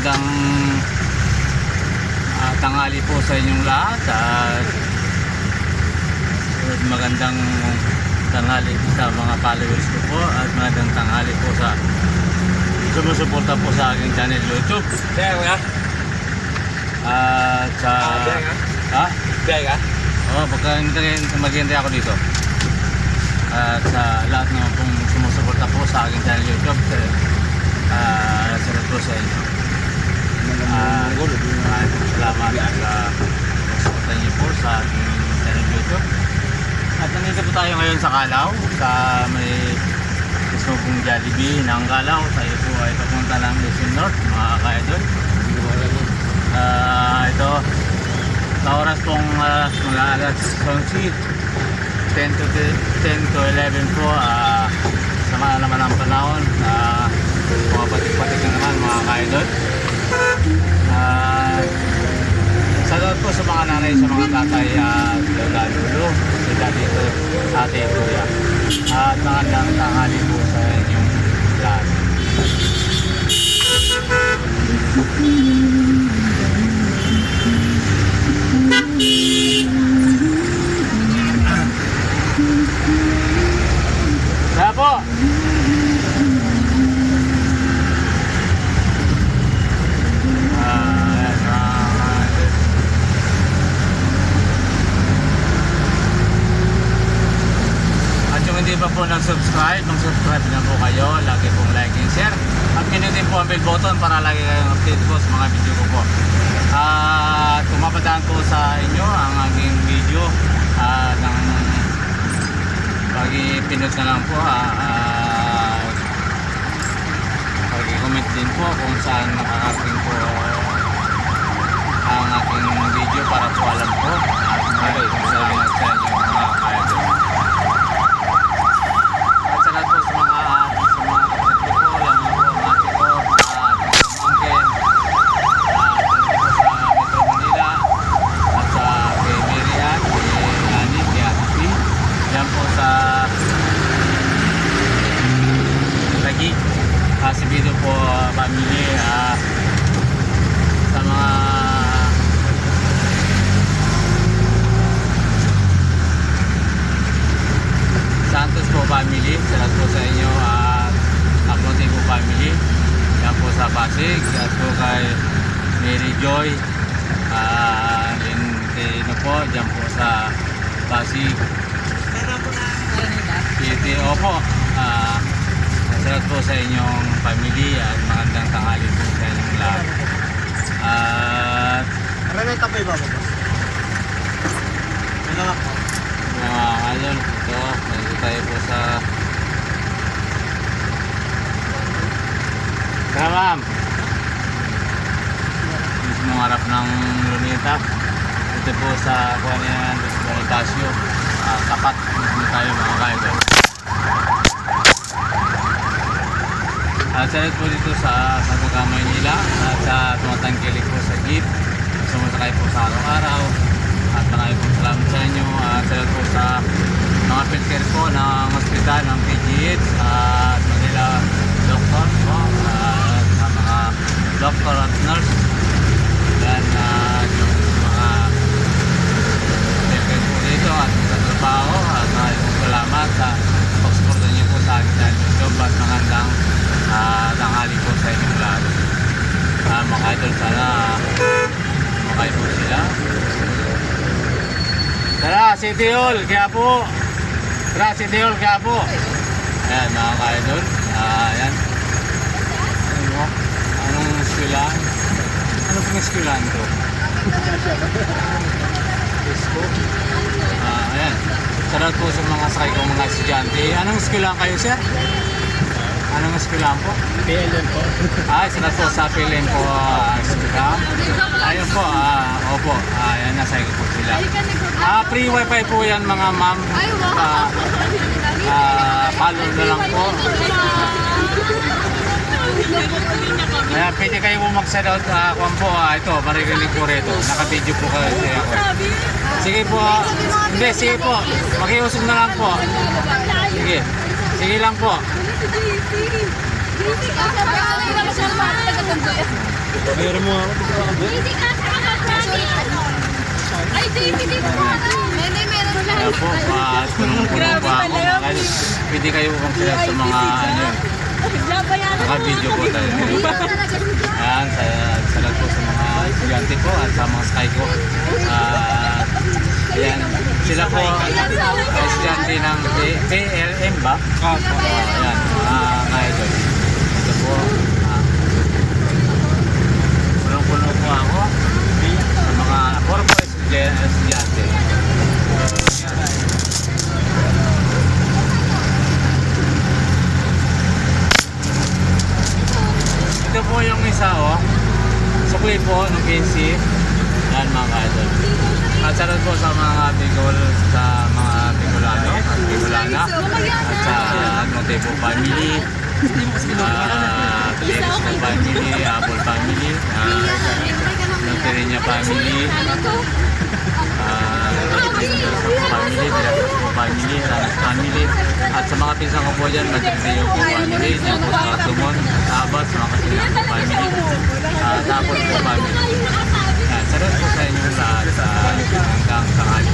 magandang tanghali po sa inyong lahat at magandang tanghali sa mga followers ko po at magandang tanghali po sa sumusuporta po sa aking channel YouTube. Biyahe nga? At sa... Biyahe nga? Ha? Biyahe nga? Oo, maghihintay ako dito. At sa lahat naman pong sumusuporta po sa aking channel YouTube, salamat po sa inyo. Salamat sa pagsuporta niyo po sa aking channel YouTube. At nandito po tayo ngayon sa Calao, sa may gusto pong Jollibee ng Calao. Tayo po ay papunta ng Luzon North, mga ka-idol. Ito, sa oras pong mula alas 11, 10 to 11 po, sama naman ang panahon, mga patik-patik na naman mga ka-idol. Salamat po sa mga nanay, sa mga tatay, lola, lolo, sila dito, ate, kuya. At magandang tanghali po sa inyong lahat. Kaya po! Hindi pa po nag-subscribe, mag-subscribe na po kayo, lagi pong like and share at pinutin po ang bell button para lagi kayong update po sa mga video ko po. At kung mapadaan po sa inyo ang aking video ng pag-pinot na lang po, pag-comment din po kung saan nakakarating po ang aking video para po alam po at maraming salamat sa inyo mga ka-idol. Salamat po sa mga kapatid ko, lang po ang ate ko, pamangkin, sa Metro Manila, at sa kay Miriam, kay Ani, kay Ate P. Yan po sa Taguig, si Bido po family, sa mga Santos po family, salamat po sa inyo at Aponte po family, yan po sa Pasig, at po kay Mary Joy, Lintino po, dyan po sa Pasig City. Opo, salamat po sa inyong family at magandang tanghali po sa inyong lahat. At Aray, tapay ba ba? Ano po? mga idol, ito, nandito tayo po sa Karam mismo harap ng Luneta. Ito po sa kuha niya Bonifacio, tapat mismo tayo mga ka-idol. At salit po dito sa Kamay nila at sa tumatangkilik po sa jeep, sumasakay po sa araw-araw. At maraming pong salamat sa inyo at salamat po sa mga filter po ng hospital ng PGH at Manila Doctor po at sa mga doctor at nurse. Yan yung mga filter po dito at sa trabaho at maraming pong salamat sa pagsuporta niyo po sa akin dahil YouTube at magandang tanghali po sa inyong lahat. Mga idol, sana makain po sila. Tara, City Hall, Quiapo. Tara, City Hall, Quiapo. Ayan, mga ka-idol. Ayan. Anong eskwelahan? Ano pong eskwelahan to? Facebook. Ayan. Salamat po sa mga sakay kong mga estudyante. Anong eskwelahan kayo, sir? Anong eskwelahan po? PLN po. Salamat po sa PLN po eskwelahan. Ayun po, opo. Ayan, nasa ko po sila. Free wifi po yan mga ma'am. Follow na lang po. Kaya pwede kayo mag-send out kung po, ito, marigaling po rito. Naka-video po kayo siya ako. Sige po, hindi, sige po. Makiusap na lang po. Sige, sige lang po. Meron mo ako. Hindi ka sa mga brownie. Ay, DVD mo. Hindi, meron lang. Kaya po, punong-puno po ako. Kaya pwede kayo kung sila sa mga ano, naka-video po tayo. Ayan, sa lahat po sa mga estudyante po at sa mga sky ko. Ayan, sila po estudyante ng PLM ba? Ayan, mga idol. Ito po, punong-puno po ako sa mga puro po estudyante. Ito po yung isa, oh. Sukli po ng KC. Yan mga idol. At sa po sa mga Bicol, sa mga Bicolano at Bicolana. At sa Montebo family. Telesco family, Apple family. Noteria family. Family, Velasco family, Ranas family. At sa mga pinsan ko po dyan, Madrid po family. Yan po sa Tumon, sa Abas, mga kasilang po family. Tapos po family. Yan, sarap po sa inyo lahat sa hanggang sa kanya.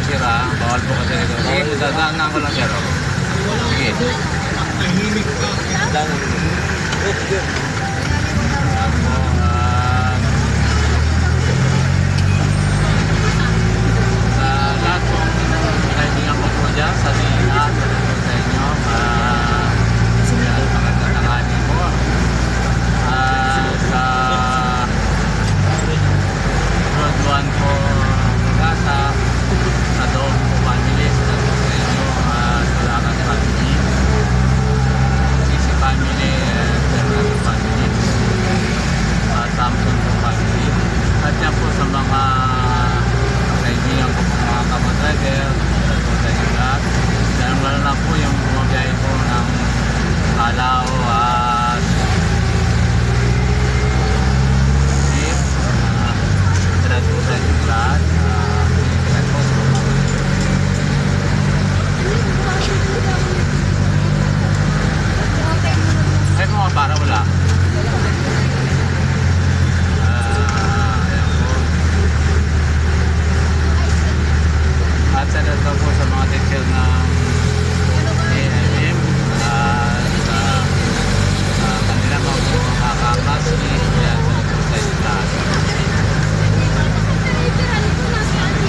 sira. Bawal po kasi ito. Sige, dadaanan ko lang sir. Sige. Sa lahat pong kaibigan ko po dyan, sa lahat sa inyo, magandang tanghali po. Sa Road 1 po, Pagasa, sa Doon po family, sa inyo, Sulakan family, Sisi family, Fernando family, Samson po family, at yan po sa mga kaibigan ko po mga kamadriver, sa inyo lahat. Lalo na po yung bumabiyahe po ng Calao at Jeep, sila po sa inyo lahat. Ay mga para wala. Ayan po. At sa dato po sa mga teacher ng AIM sa kanila mga kakasli. Ayan sa dato sa inyo lahat.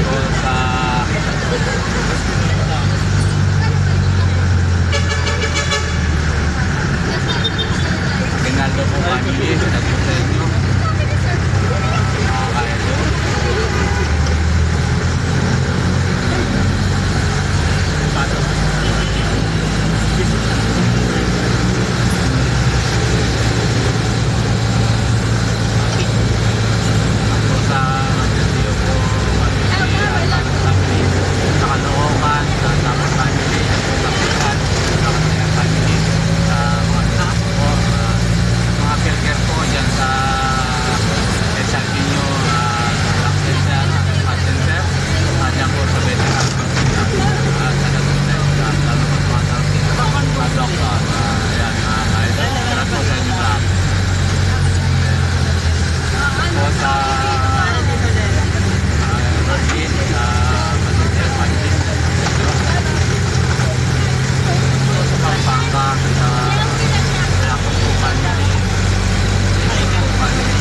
So sa Ginaldo po family, sa dato sa inyo. Mga kaidol. Sa Mandadio po family, sa Caloocan, sa Tapos family, sa Pilan, sa Katiyan family, sa mga anak po, mga pilger po dyan sa SLP nyo, sa center, at dyan po sa veteran. Sa nagpunta lalo po sa mga doktor, ayan, idol, sarap po sa inyo lahat. Po sa Martin, sa Mandadio family, sa Pampanga, sa Laco po family, sa family,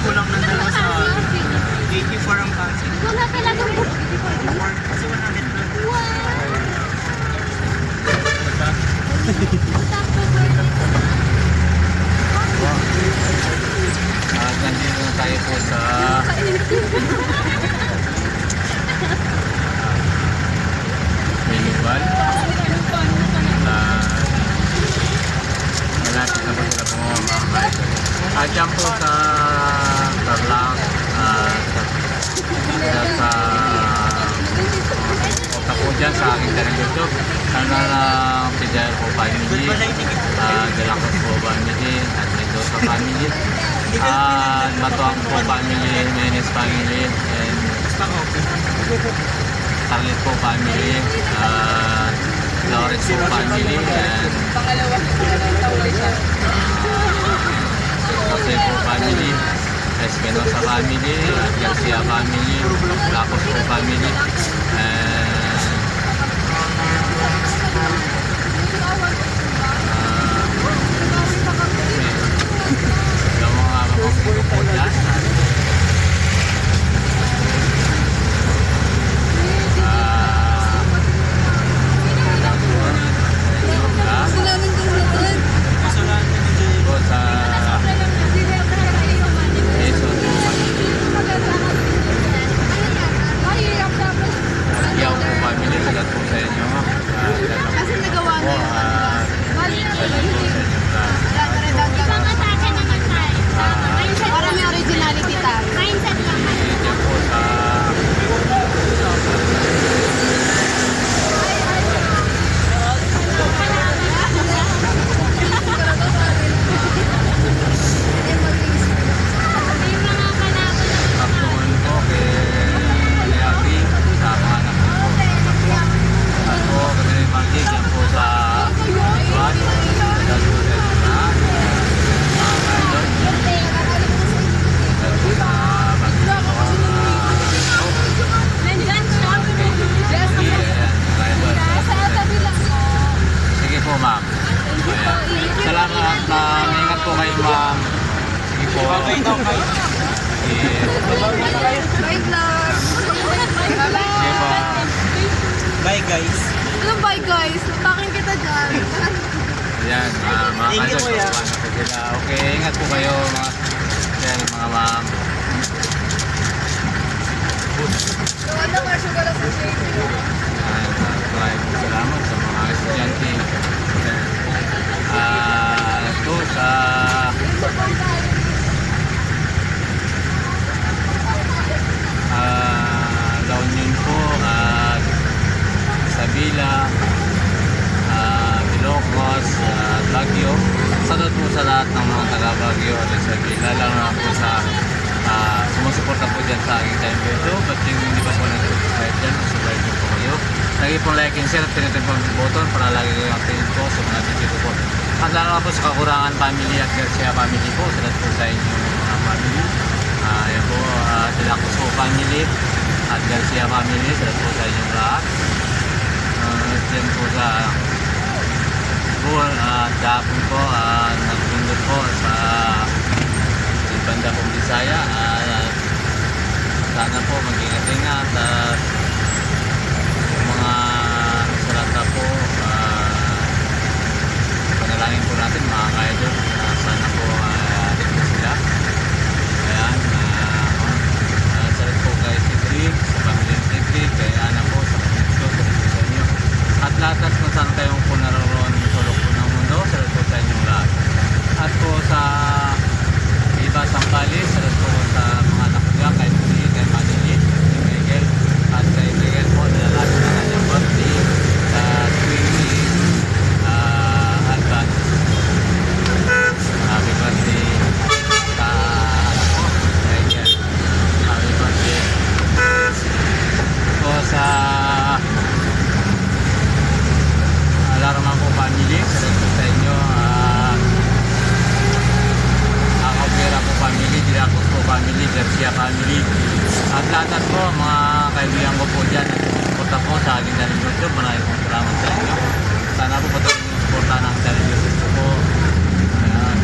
Kulang ng dalawa sa 84 ang pansin. Wala talagang Kasi 100 lang. nandito na tayo po sa Minibal. Malapit na po sila po mga kaidol. At dyan po sa Tarlac, sa punta po dyan sa aking channel YouTube. Sana lang Fidel po family, Galacos po family, at Mendoza family, at Batuang po family, Menes family, and Tarlit po family, Lawrence po family, and Jose po family, Espinosa family, at Garcia family, Lacos po family, and yung mga puno po dyan. Ay, hirap dapat. Bye daw kayo. Sige. Bye, vlog. Sige po. Bye guys. Anong bye, guys? Takin kita dyan. Ayan, mga Thank you, kansas, kuya. paano po sila. Okay, ingat po kayo mga yan, mga ma'am. Wala nga siya wala sa JP. Maraming salamat sa mga estudyante. Ito sa La Union po at Isabela, Ilocos, Baguio. Salut po sa lahat ng mga taga Baguio at Isabela, lalo na po sa sumusuporta po dyan sa aking time YouTube at yung hindi pa po nag-subscribe dyan, subscribe po kayo. Lagi po like and share at pinutin po ang button para lagi kayo updated po sa mga video ko po. At lalo na po sa Kakurangan Family at Garcia Family po, salat po sa inyo mga family. Ayan po, Dilacos po Family at Garcia Family, salat po sa inyong lahat. Diyan po sa Dapon po, nagpindot po sa banda pong Bisaya. Sana po mag-ingat-ingat at mga sarata po, panalangin po natin mga ka-idol. Sana po rin sila. Ayan, salat po kay Tidrig, sa pamilyang Tidrig, kay Ana po, sa pamilyo, salat po sa inyo. At lahat kung saan kayong po naroon sulok po ng mundo, salat po sa inyong lahat. At po sa iba Sambales, salat po sa mga anak ko dyan, kay Puli, kay Manili, kay Miguel, at kay Miguel po, nilalapit na kanyang birthday sa 20 advance. Happy birthday sa anak ko, kay Miguel. Happy birthday. Po sa Alarman po family, salat po sa inyo. Akapira po family, Dilacos po family, Garcia family. At lahat po mga kaibigan ko po dyan at sumusuporta po sa aking channel YouTube. Maraming pong salamat sa inyo. Sana po patuloy yung suporta ng channel YouTube ko po. Ayan,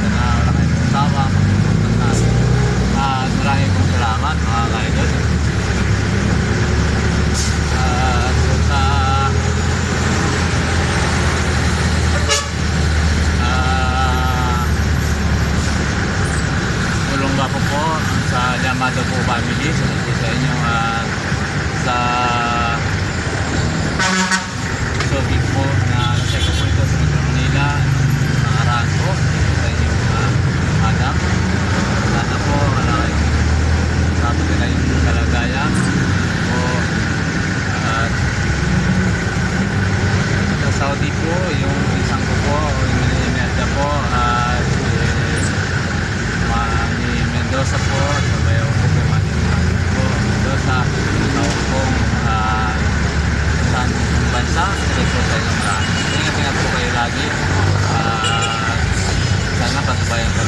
sana wala kayong pong sawa, magsuporta na. At maraming pong salamat mga kaidol. At po sa Ulongga po sa Llamado po family, sa inyo at sa Subic po na nasa ko po ito sa Metro Manila, nakaraan po sa inyong madam. Sana po dapat nila yung kalagayan po. At sa Saudi po, yung isang ko po, yung Imelda po, at ni Mendoza po, sabayaw po kay Manny po, Mendoza, tawag pong saan pong bansa, salit po sa inyong lahat. Ingat-ingat po kayo lagi. Sana patubayan ko